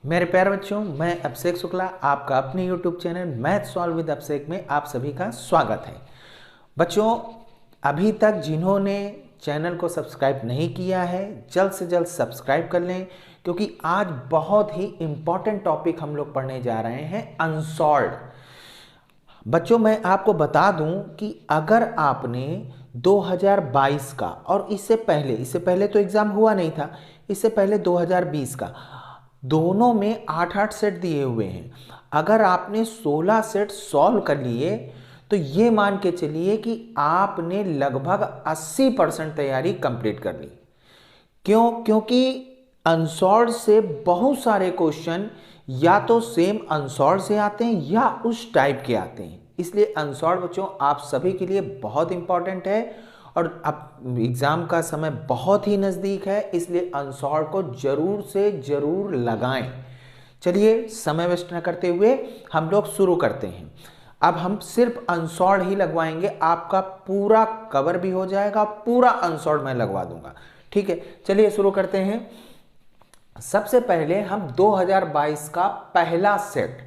मेरे प्यारे बच्चों, मैं अभिषेक शुक्ला, आपका अपने YouTube channel math solve with Abhishek में आप सभी का स्वागत है। बच्चों, अभी तक जिन्होंने चैनल को सब्सक्राइब नहीं किया है, जल्द से जल्द सब्सक्राइब कर लें, क्योंकि आज बहुत ही इम्पॉर्टेंट टॉपिक हम लोग पढ़ने जा रहे हैं, अनसॉल्व्ड। बच्चों, मैं आपको बता दूं कि अगर आपने 2022 का और इससे पहले तो एग्ज़ाम हुआ नहीं था, इससे पहले 2020 का, दोनों में 8-8 सेट दिए हुए हैं। अगर आपने 16 सेट सॉल्व कर लिए तो ये मान के चलिए कि आपने लगभग 80% तैयारी कंप्लीट कर ली। क्यों? क्योंकि अनसॉल्व्ड से बहुत सारे क्वेश्चन या तो सेम अनसॉल्व्ड से आते हैं या उस टाइप के आते हैं। इसलिए अनसॉल्व्ड बच्चों आप सभी के लिए बहुत इंपॉर्टेंट है और अब एग्ज़ाम का समय बहुत ही नज़दीक है, इसलिए अनसॉल्व्ड को ज़रूर से ज़रूर लगाएं। चलिए समय वेस्ट न करते हुए हम लोग शुरू करते हैं। अब हम सिर्फ अनसॉल्व्ड ही लगवाएंगे, आपका पूरा कवर भी हो जाएगा, पूरा अनसॉल्व्ड मैं लगवा दूंगा। ठीक है, चलिए शुरू करते हैं। सबसे पहले हम 2022 का पहला सेट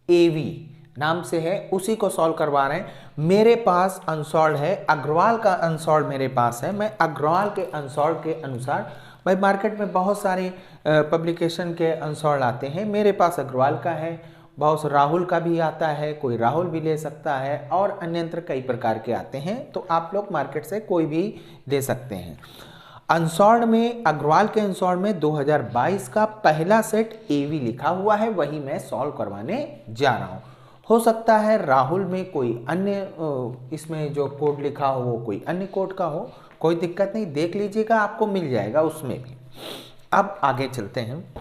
एवी नाम से है, उसी को सॉल्व करवा रहे हैं। मेरे पास अनसॉल्व्ड है, अग्रवाल का अनसॉल्व्ड मेरे पास है। मैं अग्रवाल के अनसॉल्व्ड के अनुसार, भाई मार्केट में बहुत सारे पब्लिकेशन के अनसॉल्व्ड आते हैं, मेरे पास अग्रवाल का है, बहुत से राहुल का भी आता है, कोई राहुल भी ले सकता है, और अन्यंत्र कई प्रकार के आते हैं, तो आप लोग मार्केट से कोई भी ले सकते हैं। अनसॉल्व्ड में, अग्रवाल के अनसॉल्व्ड में 2022 का पहला सेट एवी लिखा हुआ है, वही मैं सॉल्व करवाने जा रहा हूँ। हो सकता है राहुल में कोई अन्य इसमें जो कोड लिखा हो वो कोई अन्य कोड का हो, कोई दिक्कत नहीं, देख लीजिएगा, आपको मिल जाएगा उसमें भी। अब आगे चलते हैं,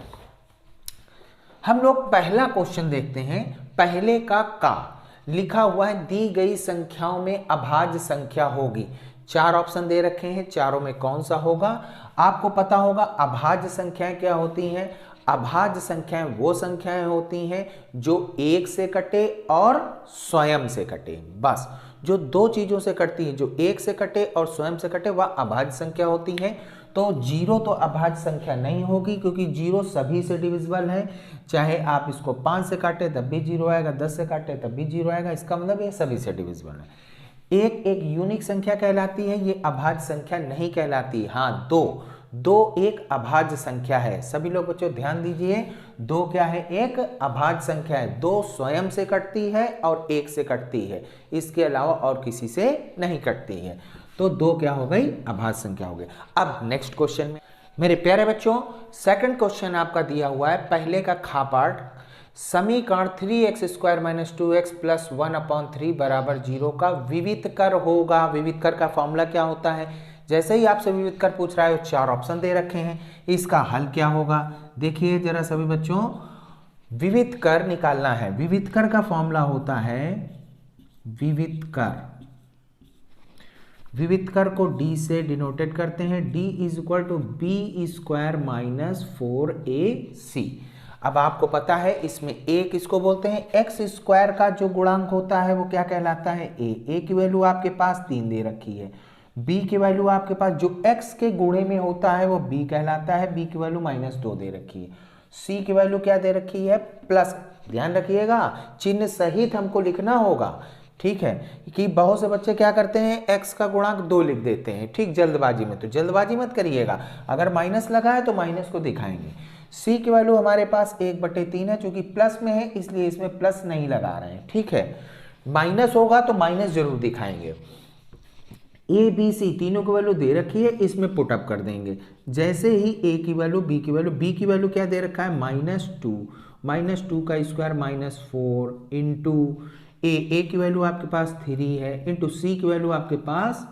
हम लोग पहला क्वेश्चन देखते हैं। पहले का लिखा हुआ है, दी गई संख्याओं में अभाज्य संख्या होगी। 4 ऑप्शन दे रखे हैं, चारों में कौन सा होगा? आपको पता होगा अभाज्य संख्याएं क्या होती हैं। अभाज्य संख्याएं वो संख्याएं होती हैं जो एक से कटे और स्वयं से कटे। बस जो दो चीजों से कटती है, जो एक से कटे और स्वयं से कटे, वह अभाज्य संख्या होती है। तो 0 तो अभाज्य संख्या नहीं होगी, क्योंकि 0 सभी से डिविजिबल है। चाहे आप इसको 5 से काटे तब भी 0 आएगा, 10 से काटे तब भी 0 आएगा, इसका मतलब ये सभी से डिविजिबल है। एक यूनिक संख्या कहलाती है, ये अभाज्य संख्या नहीं कहलाती। हाँ, दो एक अभाज्य संख्या है। सभी लोग बच्चों ध्यान दीजिए, 2 क्या है? एक अभाज्य संख्या है। 2 स्वयं से कटती है और 1 से कटती है, इसके अलावा और किसी से नहीं कटती है। तो 2 क्या हो गई? अभाज्य संख्या हो गई। अब नेक्स्ट क्वेश्चन में मेरे प्यारे बच्चों, सेकंड क्वेश्चन आपका दिया हुआ है, पहले का खा पार्ट। समीकरण 3x² - 2x + 1/3 = 0 का विविध कर होगा। विविध कर का फॉर्मूला क्या होता है? जैसे ही आपसे विविध कर पूछ रहा है, 4 ऑप्शन दे रखे हैं, इसका हल क्या होगा? देखिए जरा सभी बच्चों, विविध कर निकालना है। विविध कर का फॉर्मूला होता है, विविध कर को d से डिनोटेड करते हैं। d = b² - 4ac। अब आपको पता है इसमें a किसको बोलते हैं? x² का जो गुणांक होता है वो क्या कहलाता है? a की वैल्यू आपके पास 3 दे रखी है। b की वैल्यू आपके पास जो x के गुणे में होता है वो b कहलाता है, b की वैल्यू -2 दे रखी है। c की वैल्यू क्या दे रखी है? प्लस। ध्यान रखिएगा, चिन्ह सहित हमको लिखना होगा, ठीक है? कि बहुत से बच्चे क्या करते हैं, x का गुणांक 2 लिख देते हैं, ठीक, जल्दबाजी में। तो जल्दबाजी मत करिएगा, अगर माइनस लगा है तो माइनस को दिखाएंगे। c की वैल्यू हमारे पास 1/3 है, चूंकि प्लस में है इसलिए इसमें प्लस नहीं लगा रहे हैं, ठीक है? माइनस होगा तो माइनस जरूर दिखाएंगे। a b c तीनों की वैल्यू दे रखी है, इसमें पुटअप कर देंगे। जैसे ही a की वैल्यू, b की वैल्यू क्या दे रखा है? -2 का स्क्वायर -4 इंटू a की वैल्यू आपके पास 3 है, इंटू c की वैल्यू आपके पास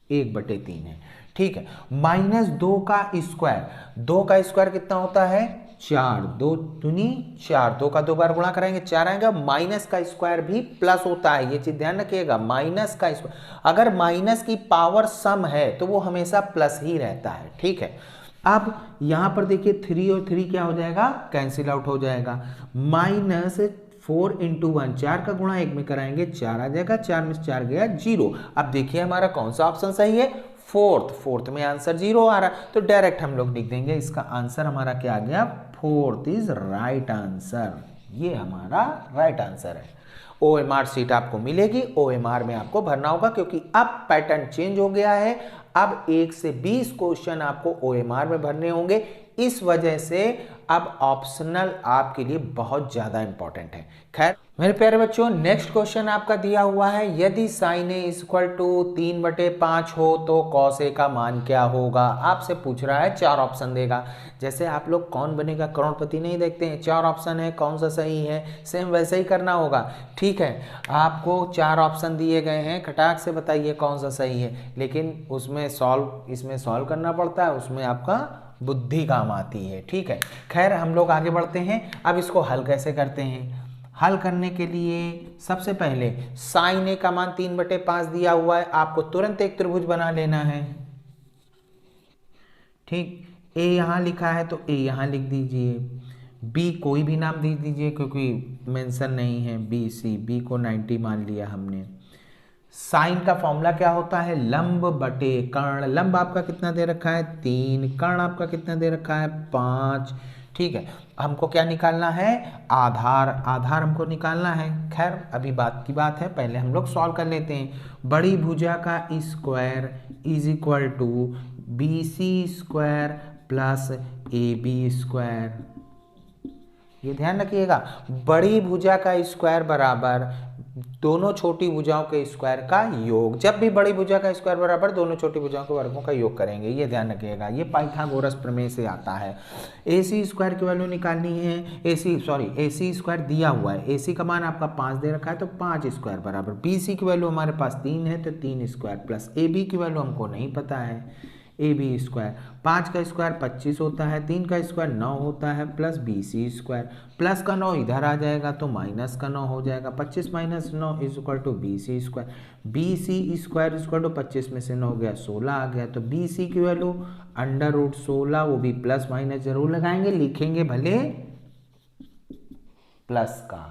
1/3 है, ठीक है? -2 का स्क्वायर, 2 का स्क्वायर कितना होता है? 4, 2 दूनी 4, 2 का 2 बार गुणा करेंगे 4 आएगा। माइनस का स्क्वायर भी प्लस होता है, ये चीज ध्यान रखिएगा। माइनस का स्क्वायर, अगर माइनस की पावर सम है तो वो हमेशा प्लस ही रहता है, ठीक है? अब यहां पर देखिए 3 और 3 क्या हो जाएगा? कैंसिल आउट हो जाएगा। -4 × 1, 4 का गुणा 1 में कराएंगे 4 आ जाएगा, 4 में 4 गया 0। अब देखिए हमारा कौन सा ऑप्शन सही है? फोर्थ में आंसर 0 आ रहा है, तो डायरेक्ट हम लोग लिख देंगे इसका आंसर हमारा क्या आ गया, फोर्थ इज राइट आंसर। ये हमारा राइट आंसर है। OMR सीट आपको मिलेगी, OMR में आपको भरना होगा क्योंकि अब पैटर्न चेंज हो गया है। अब 1 से 20 क्वेश्चन आपको OMR में भरने होंगे। इस वजह से अब ऑप्शनल आपके लिए बहुत ज्यादा इंपॉर्टेंट है। खैर मेरे प्यारे बच्चों, नेक्स्ट क्वेश्चन आपका दिया हुआ है, यदि साइन ए इक्वल टू 3/5 हो तो कॉस ए का मान क्या होगा। आपसे पूछ रहा है, 4 ऑप्शन देगा। जैसे आप लोग कौन बनेगा करोड़पति नहीं देखते हैं, 4 ऑप्शन है, कौन सा सही है, सेम वैसे ही करना होगा। ठीक है, आपको 4 ऑप्शन दिए गए हैं, खटाक से बताइए कौन सा सही है, लेकिन इसमें सॉल्व करना पड़ता है, उसमें आपका बुद्धि काम आती है। ठीक है, खैर हम लोग आगे बढ़ते हैं। अब इसको हल कैसे करते हैं। हल करने के लिए सबसे पहले साइन ए का मान 3/5 दिया हुआ है, आपको तुरंत एक त्रिभुज बना लेना है। ठीक, ए यहाँ लिखा है तो ए यहाँ लिख दीजिए, बी कोई भी नाम दे दीजिए क्योंकि मेंशन नहीं है, बी को 90 मान लिया हमने। साइन का फॉर्मूला क्या होता है, लंब बटे कर्ण। लंब आपका कितना दे रखा है 3, कर्ण आपका कितना दे रखा है 5। ठीक है, हमको क्या निकालना है, आधार हमको निकालना है। खैर अभी बात की बात है, पहले हम लोग सॉल्व कर लेते हैं। बड़ी भुजा का square is equal to BC square plus AB square. ये ध्यान रखिएगा, बड़ी भुजा का स्क्वायर बराबर दोनों छोटी भुजाओं के स्क्वायर का योग। जब भी बड़ी भुजा का स्क्वायर बराबर दोनों छोटी भुजाओं के वर्गों का योग करेंगे, ये ध्यान रखिएगा, ये पाइथागोरस प्रमेय से आता है। AC स्क्वायर की वैल्यू निकालनी है, AC स्क्वायर दिया हुआ है, AC का मान आपका 5 दे रखा है तो 5 स्क्वायर बराबर BC की वैल्यू हमारे पास 3 है तो 3 स्क्वायर प्लस AB की वैल्यू हमको नहीं पता है, AB स्क्वायर। 5 का स्क्वायर 25 होता है, 3 का स्क्वायर 9 होता है प्लस BC स्क्वायर। प्लस का 9 इधर आ जाएगा तो माइनस का 9 हो जाएगा, 25 minus 9 is equal to BC square. BC square equal to 25 में से 9 गया 16 आ गया, तो BC की वैल्यू √16, वो भी प्लस माइनस जरूर लगाएंगे, लिखेंगे भले प्लस का।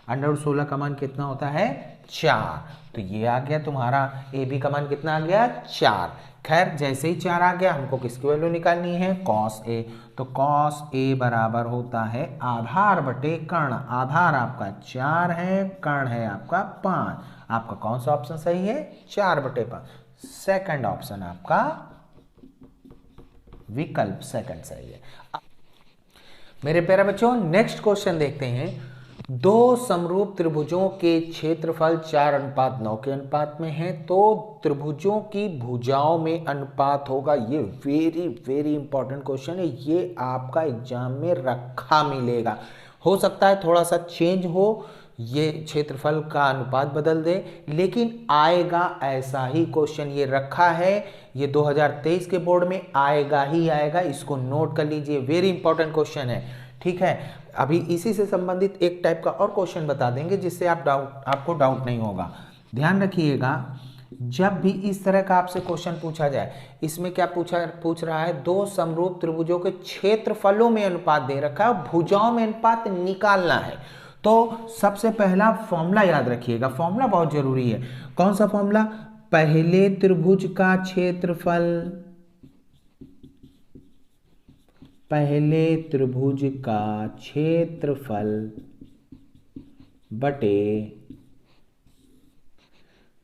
√16 का मान कितना होता है 4, तो ये आ गया तुम्हारा। AB का मान कितना आ गया 4। खैर जैसे ही 4 आ गया, हमको किसकी वैल्यू निकालनी है, cos A। तो cos A बराबर होता है आधार बटे कर्ण। आधार आपका 4 है, कर्ण है आपका 5। आपका कौन सा ऑप्शन सही है, 4/5। सेकंड ऑप्शन आपका विकल्प सेकंड सही है। मेरे प्यारे बच्चों, नेक्स्ट क्वेश्चन देखते हैं। दो समरूप त्रिभुजों के क्षेत्रफल 4:9 के अनुपात में है, तो त्रिभुजों की भुजाओं में अनुपात होगा। ये वेरी वेरी इंपॉर्टेंट क्वेश्चन है, ये आपका एग्जाम में रखा मिलेगा। हो सकता है थोड़ा सा चेंज हो, ये क्षेत्रफल का अनुपात बदल दे, लेकिन आएगा ऐसा ही क्वेश्चन। ये रखा है, ये 2023 के बोर्ड में आएगा ही आएगा, इसको नोट कर लीजिए, वेरी इंपॉर्टेंट क्वेश्चन है। ठीक है, अभी इसी से संबंधित एक टाइप का और क्वेश्चन बता देंगे जिससे आपको डाउट नहीं होगा। ध्यान रखिएगा, जब भी इस तरह का आपसे क्वेश्चन पूछा जाए, इसमें क्या पूछ रहा है, दो समरूप त्रिभुजों के क्षेत्रफलों में अनुपात दे रखा है, भुजाओं में अनुपात निकालना है। तो सबसे पहला फॉर्मूला याद रखिएगा, फॉर्मूला बहुत जरूरी है। कौन सा फॉर्मूला, पहले त्रिभुज का क्षेत्रफल, पहले त्रिभुज का क्षेत्रफल बटे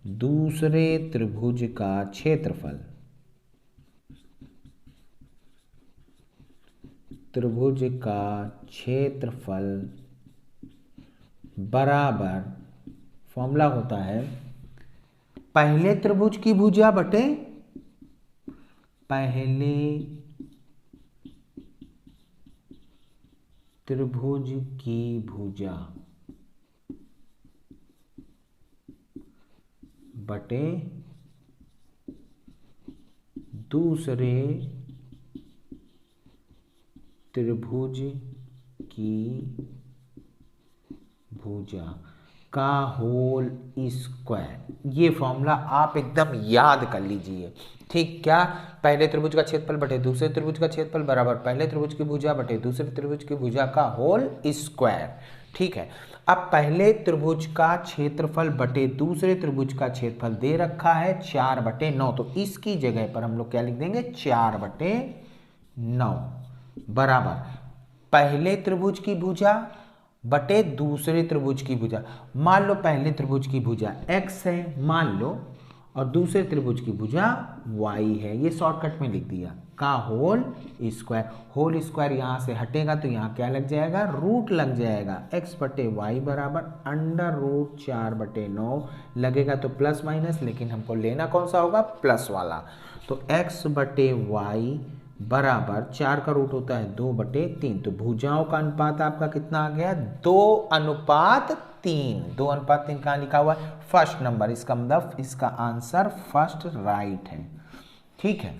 दूसरे त्रिभुज का क्षेत्रफल, त्रिभुज का क्षेत्रफल बराबर, फॉर्मूला होता है पहले त्रिभुज की भुजा बटे पहले त्रिभुज की भुजा बटे दूसरे त्रिभुज की भुजा। का होल स्क्वायर। ये फॉर्मूला आप एकदम याद कर लीजिए। ठीक, क्या? पहले त्रिभुज का क्षेत्रफल बटे दूसरे त्रिभुज का क्षेत्रफल बराबर पहले त्रिभुज की भुजा बटे दूसरे त्रिभुज की भुजा का होल स्क्वायर। ठीक है, अब पहले त्रिभुज का क्षेत्रफल बटे दूसरे त्रिभुज का क्षेत्रफल दे रखा है 4/9, तो इसकी जगह पर हम लोग क्या लिख देंगे 4/9 बराबर पहले त्रिभुज की भुजा बटे दूसरे त्रिभुज की भुजा। मान लो पहले त्रिभुज की भुजा x है मान लो, और दूसरे त्रिभुज की भुजा y है, ये शॉर्टकट में लिख दिया, का होल स्क्वायर। होल स्क्वायर यहाँ से हटेगा तो यहाँ क्या लग जाएगा, रूट लग जाएगा, x/y बराबर √4/9 लगेगा तो प्लस माइनस, लेकिन हमको लेना कौन सा होगा, प्लस वाला। तो x/y बराबर 4 का रूट होता है 2/3, तो भुजाओं का अनुपात आपका कितना आ गया, 2:3। 2:3 कहाँ लिखा हुआ है, फर्स्ट नंबर, इसका मतलब इसका आंसर फर्स्ट राइट है। ठीक है,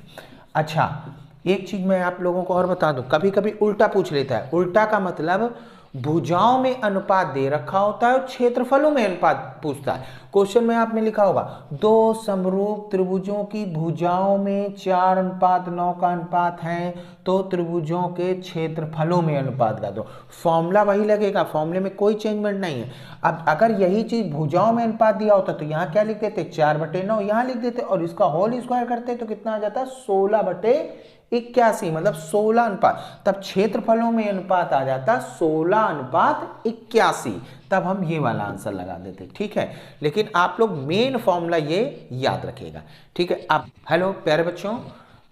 अच्छा एक चीज मैं आप लोगों को और बता दूं, कभी कभी उल्टा पूछ लेता है। उल्टा का मतलब भुजाओं में अनुपात दे रखा होता है और क्षेत्रफलों में अनुपात पूछता है। क्वेश्चन में आपने लिखा होगा दो समरूप त्रिभुजों की भुजाओं में 4:9 का अनुपात है, तो त्रिभुजों के क्षेत्रफलों में अनुपात का दो। फॉर्मूला वही लगेगा, फॉर्मूले में कोई चेंजमेंट नहीं है। अब अगर यही चीज भुजाओं में अनुपात दिया होता तो यहाँ क्या लिख देते, 4/9 यहाँ लिख देते, और इसका होल स्क्वायर करते तो कितना आ जाता, 16/81, मतलब 16 अनुपात। तब क्षेत्रफलों में अनुपात आ जाता 16:81, तब हम ये वाला आंसर लगा देते। ठीक है, लेकिन आप लोग मेन फॉर्मूला ये याद रखिएगा। ठीक है, अब हेलो प्यारे बच्चों,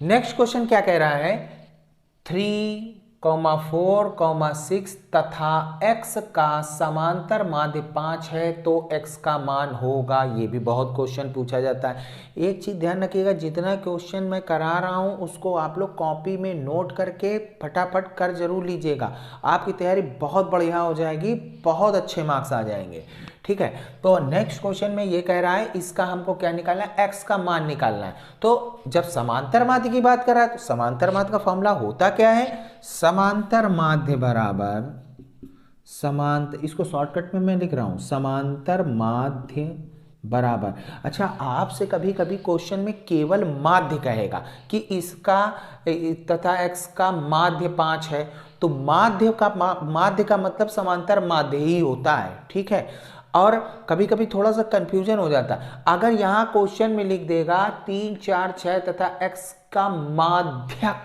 नेक्स्ट क्वेश्चन क्या कह रहा है, 3, 4, 6 तथा x का समांतर माध्य 5 है तो x का मान होगा। ये भी बहुत क्वेश्चन पूछा जाता है। एक चीज ध्यान रखिएगा, जितना क्वेश्चन मैं करा रहा हूँ उसको आप लोग कॉपी में नोट करके फटाफट कर जरूर लीजिएगा, आपकी तैयारी बहुत बढ़िया हो जाएगी, बहुत अच्छे मार्क्स आ जाएंगे। ठीक है, तो नेक्स्ट क्वेश्चन में ये कह रहा है इसका हमको क्या निकालना है, x का मान निकालना है। तो जब समांतर माध्य की बात कर रहा है तो समांतर माध्य का फॉर्मूला होता क्या है, समांतर माध्य बराबर इसको शॉर्टकट में मैं लिख रहा हूं, समांतर माध्य बराबर। अच्छा, आपसे कभी कभी क्वेश्चन में केवल माध्य कहेगा कि इसका तथा x का माध्य 5 है, तो माध्य का मतलब समांतर माध्य ही होता है। ठीक है, और कभी कभी थोड़ा सा कंफ्यूजन हो जाता है। अगर यहाँ क्वेश्चन में लिख देगा 3, 4, 6 तथा x का माध्यक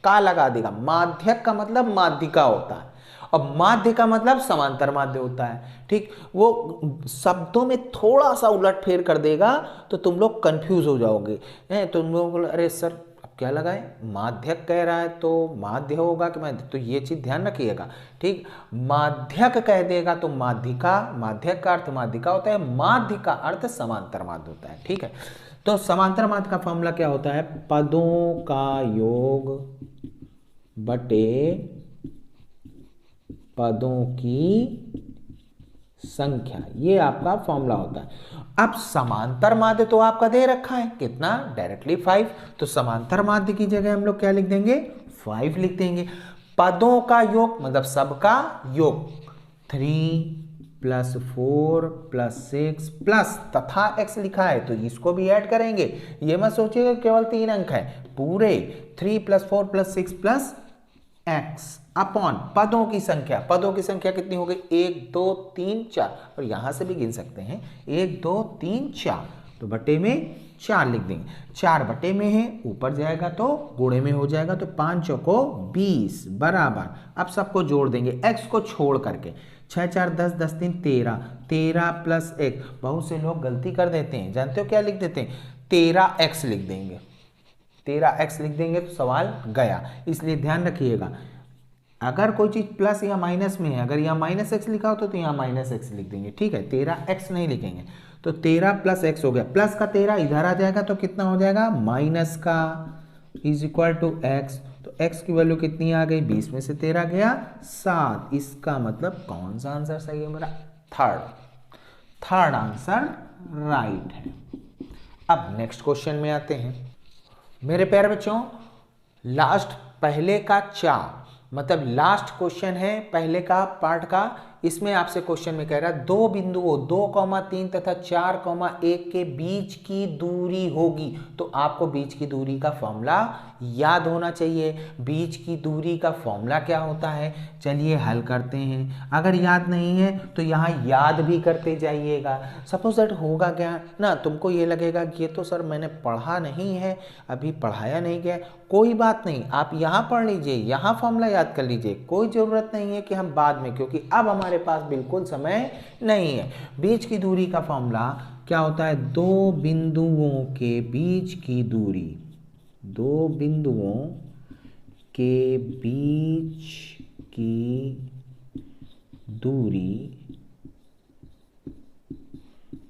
का लगा देगा, माध्यक का मतलब माध्यिका होता है और माध्य का मतलब समांतर माध्य होता है। ठीक, वो शब्दों में थोड़ा सा उलट फेर कर देगा तो तुम लोग कंफ्यूज हो जाओगे। तुम लोग अरे सर अब क्या लगाए, माध्यक कह रहा है तो माध्य होगा कि माध्य, तो ये चीज ध्यान रखिएगा। ठीक, माध्यक कह देगा तो माध्यिका, माध्यक का अर्थ माध्यिका होता है, माध्य का अर्थ समांतर माध्य होता है। ठीक है, तो समांतर माध्य का फॉर्मूला क्या होता है, पदों का योग बटे पदों की संख्या, ये आपका फॉर्मूला होता है। अब समांतर माध्य तो आपका दे रखा है कितना, डायरेक्टली 5, तो समांतर माध्य की जगह हम लोग क्या लिख देंगे, 5 लिख देंगे। पदों का योग मतलब सबका योग, 3 + 4 + 6 प्लस तथा x लिखा है तो इसको भी ऐड करेंगे। ये मत सोचिएगा केवल 3 अंक है, पूरे 3 + 4 + 6 + x अपॉन पदों की संख्या। पदों की संख्या कितनी हो गई, 1, 2, 3, 4, और यहां से भी गिन सकते हैं 1, 2, 3, 4, तो बटे में 4 लिख देंगे। 4 बटे में है, ऊपर जाएगा तो गुणे में हो जाएगा, तो 5 चौको 20 बराबर, अब सबको जोड़ देंगे x को छोड़ करके, 6, 4, 10, 10, 3, 13, 13 + 1। बहुत से लोग गलती कर देते हैं, जानते हो क्या लिख देते हैं, 13x लिख देंगे, 13x लिख देंगे तो सवाल गया। इसलिए ध्यान रखिएगा, अगर कोई चीज प्लस या माइनस में है, अगर यहाँ -x लिखा हो तो यहाँ -x लिख देंगे। ठीक है, 13x नहीं लिखेंगे, तो 13 + x हो गया, प्लस का 13 इधर आ जाएगा तो कितना हो जाएगा, माइनस का = x, तो x की वैल्यू कितनी आ गई, 20 में से 13 गया 7। इसका मतलब कौन सा आंसर सही है मेरा, थर्ड आंसर राइट है। अब नेक्स्ट क्वेश्चन में आते हैं मेरे प्यारे बच्चों, लास्ट पहले का 4 मतलब लास्ट क्वेश्चन है पहले का पार्ट का, इसमें आपसे क्वेश्चन में कह रहा है दो बिंदुओं 2,3 तथा 4,1 के बीच की दूरी होगी, तो आपको बीच की दूरी का फॉर्मूला याद होना चाहिए। बीच की दूरी का फॉर्मूला क्या होता है, चलिए हल करते हैं। अगर याद नहीं है तो यहाँ याद भी करते जाइएगा। सपोज दैट होगा क्या ना, तुमको ये लगेगा कि ये तो सर मैंने पढ़ा नहीं है, अभी पढ़ाया नहीं गया, कोई बात नहीं, आप यहाँ पढ़ लीजिए, यहाँ फॉर्मूला याद कर लीजिए, कोई ज़रूरत नहीं है कि हम बाद में, क्योंकि अब हमारे पास बिल्कुल समय नहीं है। बीच की दूरी का फॉर्मूला क्या होता है, दो बिंदुओं के बीच की दूरी, दो बिंदुओं के बीच की दूरी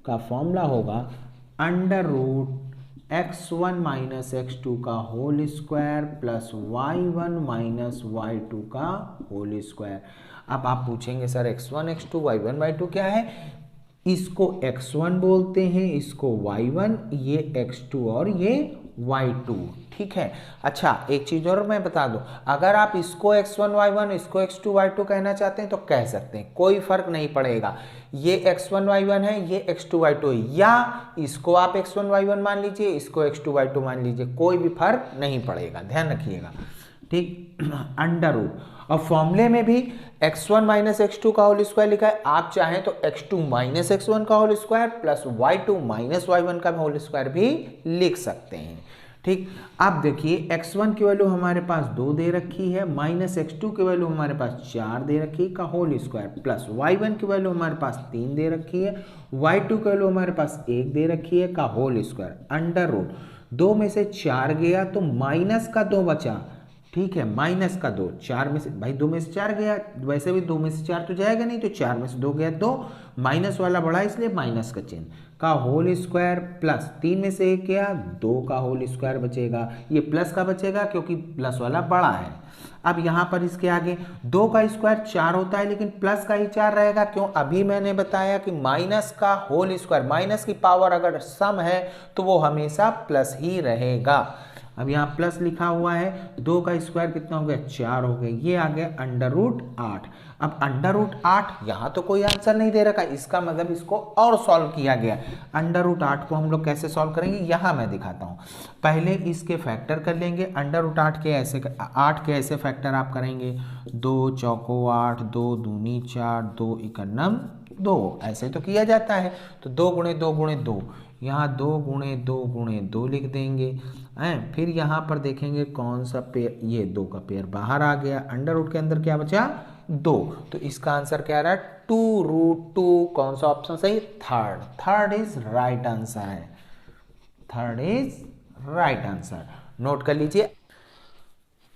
का फॉर्मूला होगा under root x1 minus x2 का whole square plus y1 minus y2 का होल स्क्वायर। अब आप पूछेंगे sir x1 x2 y1 y2 क्या है, इसको x1 बोलते हैं, इसको y1, ये x2 और ये y2, ठीक है। अच्छा एक चीज और मैं बता दूं, अगर आप इसको x1 y1 इसको x2 y2 कहना चाहते हैं तो कह सकते हैं, कोई फर्क नहीं पड़ेगा। ये x1 y1 है, ये x2 y2 है, या इसको आप x1 y1 मान लीजिए, इसको x2 y2 मान लीजिए, कोई भी फर्क नहीं पड़ेगा, ध्यान रखिएगा, ठीक। अंडर रूट, और फॉर्मूले में भी x1 माइनस x2 का होल स्क्वायर लिखा है, आप चाहें तो x2 माइनस x1 का whole square plus y2 minus y1 का होल स्क्वायर भी लिख सकते हैं, ठीक। अब देखिए x1 की वैल्यू हमारे पास 2 दे रखी है, माइनस x2 की वैल्यू हमारे पास 4 दे रखी है का होल स्क्वायर, प्लस y1 की वैल्यू हमारे पास 3 दे रखी है, y2 की वैल्यू हमारे पास 1 दे रखी है का होल स्क्वायर, अंडर रूट 2 में से 4 गया तो माइनस का 2 बचा, ठीक है, माइनस का 2, 4 में से भाई 2 में से 4 गया, वैसे भी 2 में से 4 तो जाएगा नहीं, तो 4 में से 2 गया 2, माइनस वाला बढ़ा इसलिए माइनस का चिन्ह का होल स्क्वायर प्लस 3 में से 1 गया 2 का होल स्क्वायर बचेगा, ये प्लस का बचेगा क्योंकि प्लस वाला बड़ा है। अब यहाँ पर इसके आगे 2 का स्क्वायर 4 होता है लेकिन प्लस का ही 4 रहेगा, क्यों, अभी मैंने बताया कि माइनस का होल स्क्वायर, माइनस की पावर अगर सम है तो वो हमेशा प्लस ही रहेगा। अब यहाँ प्लस लिखा हुआ है, 2 का स्क्वायर कितना हो गया 4 हो गया, ये आ गया अंडर रूट 8। अब अंडर रूट 8 यहाँ तो कोई आंसर नहीं दे रखा, इसका मतलब इसको और सॉल्व किया गया। अंडर रूट 8 को हम लोग कैसे सॉल्व करेंगे, यहाँ मैं दिखाता हूँ। पहले इसके फैक्टर कर लेंगे, अंडर रूट 8 के ऐसे फैक्टर आप करेंगे, 2 चौको 8, 2 दूनी 4, 2 इकन्नम 2, ऐसे तो किया जाता है। तो 2 गुणे 2 गुणे 2, यहाँ 2 गुणे 2 गुणे 2 लिख देंगे हैं। फिर यहाँ पर देखेंगे कौन सा पेयर, ये 2 का पेयर बाहर आ गया, अंडर रूट के अंदर क्या बचा 2, तो इसका आंसर क्या आ रहा है 2√2। कौन सा ऑप्शन सही, थर्ड इज राइट आंसर है, third is right answer, note कर लीजिए।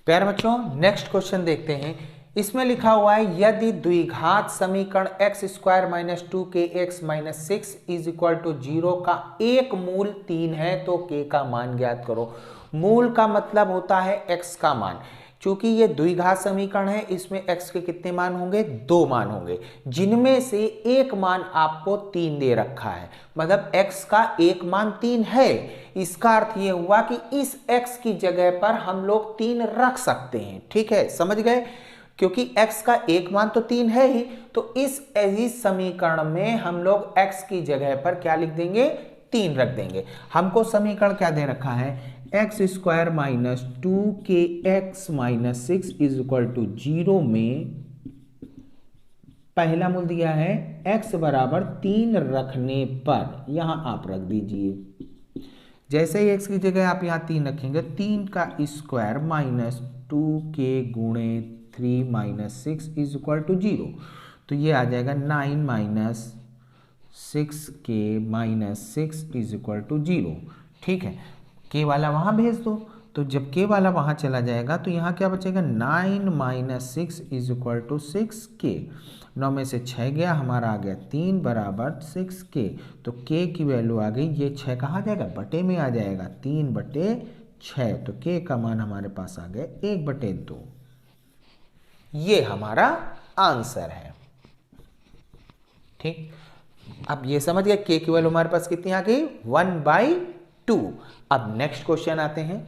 प्यारे बच्चों नेक्स्ट क्वेश्चन देखते हैं। इसमें लिखा हुआ है यदि द्विघात समीकरण x square minus 2kx minus 6 is equal to 0 का एक मूल 3 है तो k का मान ज्ञात करो। मूल का मतलब होता है x का मान, क्योंकि ये द्विघात समीकरण है, इसमें x के कितने मान होंगे, 2 मान होंगे, जिनमें से एक मान आपको 3 दे रखा है, मतलब x का एक मान 3 है। इसका अर्थ ये हुआ कि इस x की जगह पर हम लोग 3 रख सकते हैं, ठीक है, समझ गए, क्योंकि x का एक मान तो 3 है ही, तो इस समीकरण में हम लोग x की जगह पर क्या लिख देंगे, 3 रख देंगे। हमको समीकरण क्या दे रखा है, x square minus 2kx minus 6 is equal to 0 में पहला मूल दिया है x बराबर 3 रखने पर, यहां आप रख दीजिए। जैसे ही x की जगह आप यहां 3 रखेंगे, 3 का स्क्वायर माइनस 2k गुणे 3 माइनस 6 इज इक्वल टू 0, तो ये आ जाएगा 9 minus 6k minus 6 is equal to 0, ठीक है। k वाला वहाँ भेज दो, तो जब k वाला वहाँ चला जाएगा तो यहाँ क्या बचेगा, 9 minus 6 is equal to 6k, 9 में से 6 गया, हमारा आ गया 3 बराबर 6k, तो k की वैल्यू आ गई, ये 6 कहाँ जाएगा, बटे में आ जाएगा, 3/6, तो k का मान हमारे पास आ गया 1/2, ये हमारा आंसर है, ठीक। अब ये समझ गए k की वैल्यू हमारे पास कितनी आ गई, 1/2। अब नेक्स्ट क्वेश्चन आते हैं।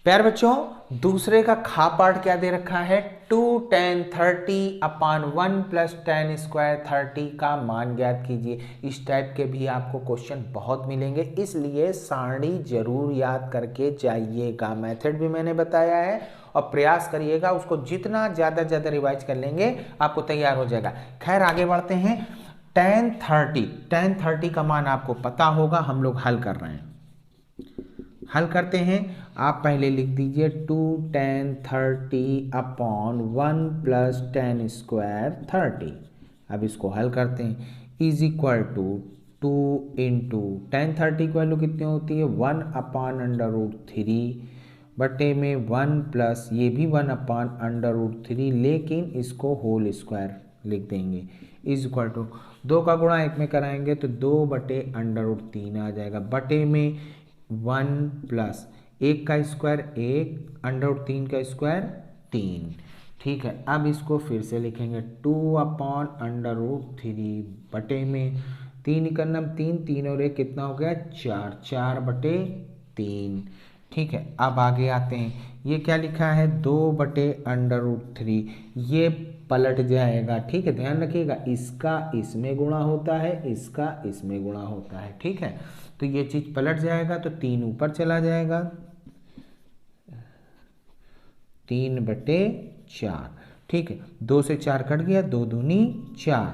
प्यारे बच्चों, दूसरे का खा पार्ट क्या दे रखा है, 2 tan 30 अपान 1 प्लस tan स्क्वायर 30 का मान ज्ञात कीजिए। इस टाइप के भी आपको क्वेश्चन बहुत मिलेंगे, इसलिए सारणी जरूर याद करके जाइएगा। मेथड भी मैंने बताया है और प्रयास करिएगा, उसको जितना ज़्यादा रिवाइज कर लेंगे आपको तैयार हो जाएगा। खैर आगे बढ़ते हैं। tan 30 का मान आपको पता होगा, हम लोग हल कर रहे हैं। हल करते हैं, आप पहले लिख दीजिए 2 tan 30 upon 1 plus tan square 30। अब इसको हल करते हैं, is equal to 2 into tan 30 की वैल्यू कितनी होती है, 1 अपान अंडर रूट 3 बटे में 1 प्लस ये भी 1 अपान अंडर रूट 3, लेकिन इसको होल स्क्वायर लिख देंगे, इज इक्वल टू 2 का गुणा 1 में कराएंगे तो 2 बटे अंडर रूट 3 आ जाएगा, बटे में 1 प्लस 1 का स्क्वायर 1 अंडर रूट 3 का स्क्वायर 3। ठीक है, अब इसको फिर से लिखेंगे 2 अपॉन अंडर रूट 3 बटे में 3 इकन्नम 3, 3 और 1 कितना हो गया 4, 4 बटे 3। ठीक है, अब आगे आते हैं, ये क्या लिखा है 2 बटे अंडर रूट 3, ये पलट जाएगा। ठीक है, ध्यान रखिएगा, इसका इसमें गुणा होता है, इसका इसमें गुणा होता है। ठीक है, तो ये चीज पलट जाएगा तो 3 ऊपर चला जाएगा, 3 बटे 4। ठीक है, 2 से 4 कट गया, 2 दूनी 4,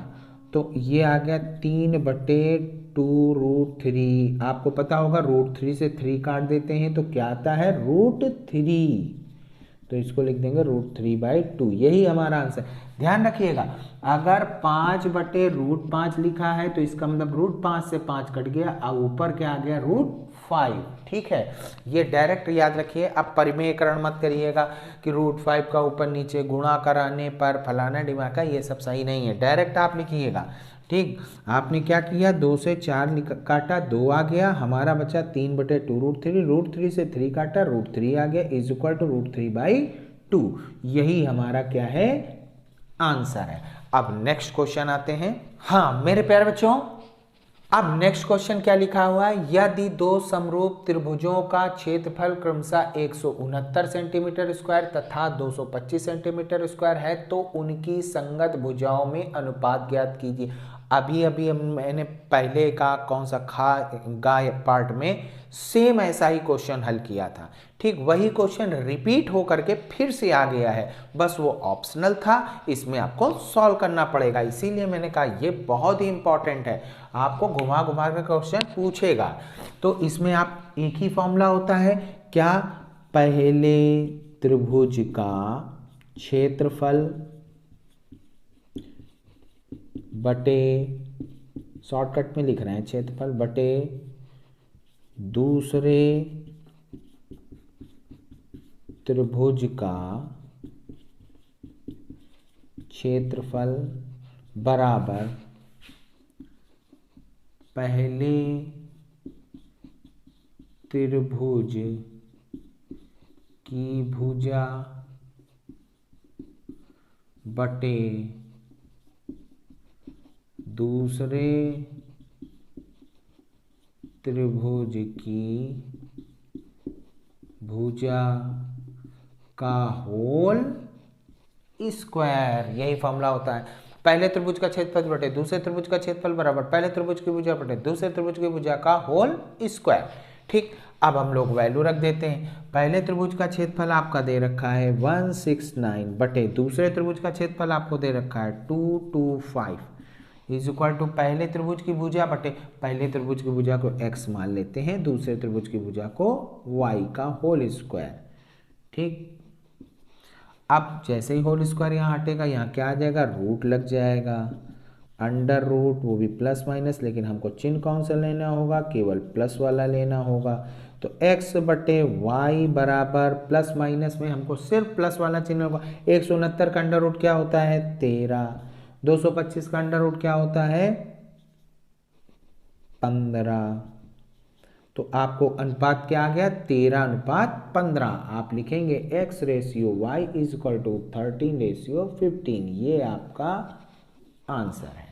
तो ये आ गया 3 बटे 2 रूट 3। आपको पता होगा रूट 3 से 3 काट देते हैं तो क्या आता है रूट 3, तो इसको लिख देंगे रूट 3/2। यही हमारा आंसर। ध्यान रखिएगा, अगर 5 बटे रूट 5 लिखा है तो इसका मतलब रूट 5 से 5 कट गया, अब ऊपर क्या आ गया रूट 5। ठीक है, ये डायरेक्ट याद रखिए। अब परिमेयकरण मत करिएगा कि रूट 5 का ऊपर नीचे गुणा कराने पर फलाना डिमाका, ये सब सही नहीं है, डायरेक्ट आप लिखिएगा। ठीक, आपने क्या किया 2 से 4 काटा, 2 आ गया, हमारा बचा 3 बटे 2 रूट 3 से 3 काटा, रूट 3 आ गया, इज इक्वल टू रूट 3/2। यही हमारा क्या है आंसर है। अब नेक्स्ट क्वेश्चन आते हैं। हाँ मेरे प्यारे बच्चों, अब नेक्स्ट क्वेश्चन क्या लिखा हुआ है, यदि दो समरूप त्रिभुजों का क्षेत्रफल क्रमशः 169 सेंटीमीटर स्क्वायर तथा 225 सेंटीमीटर स्क्वायर है तो उनकी संगत भुजाओं में अनुपात ज्ञात कीजिए। अभी मैंने पहले का कौन सा गा पार्ट में सेम ऐसा ही क्वेश्चन हल किया था। ठीक, वही क्वेश्चन रिपीट हो करके फिर से आ गया है, बस वो ऑप्शनल था, इसमें आपको सॉल्व करना पड़ेगा। इसीलिए मैंने कहा ये बहुत ही इंपॉर्टेंट है, आपको घुमा घुमा कर क्वेश्चन पूछेगा। तो इसमें आप एक ही फॉर्मूला होता है क्या, पहले त्रिभुज का क्षेत्रफल बटे, शॉर्टकट में लिख रहे हैं क्षेत्रफल बटे दूसरे त्रिभुज का क्षेत्रफल बराबर पहले त्रिभुज की भुजा बटे दूसरे त्रिभुज की भुजा का होल स्क्वायर। यही फॉर्मूला होता है, पहले त्रिभुज का क्षेत्रफल बटे दूसरे त्रिभुज का क्षेत्रफल बराबर पहले त्रिभुज की भुजा बटे दूसरे त्रिभुज की भुजा का होल स्क्वायर। ठीक, अब हम लोग वैल्यू रख देते हैं। पहले त्रिभुज का क्षेत्रफल आपका दे रखा है 169 बटे दूसरे त्रिभुज का क्षेत्रफल आपको दे रखा है 225 इज इक्वल टू पहले त्रिभुज की भुजा बटे पहले त्रिभुज की भुजा को x मान लेते हैं, दूसरे त्रिभुज की भुजा को y का होल स्क्वायर। ठीक, अब जैसे ही होल स्क्वायर यहाँ हटेगा, यहाँ क्या आ जाएगा रूट लग जाएगा, अंडर रूट, वो भी प्लस माइनस, लेकिन हमको चिन्ह कौन सा लेना होगा, केवल प्लस वाला लेना होगा। तो x बटे वाई बराबर प्लस माइनस में हमको सिर्फ प्लस वाला चिन्ह होगा। 169 का अंडर रूट क्या होता है 13, 225 का अंडर रूट क्या होता है 15। तो आपको अनुपात क्या आ गया 13:15। आप लिखेंगे x ratio y is equal to 13:15। ये आपका आंसर है।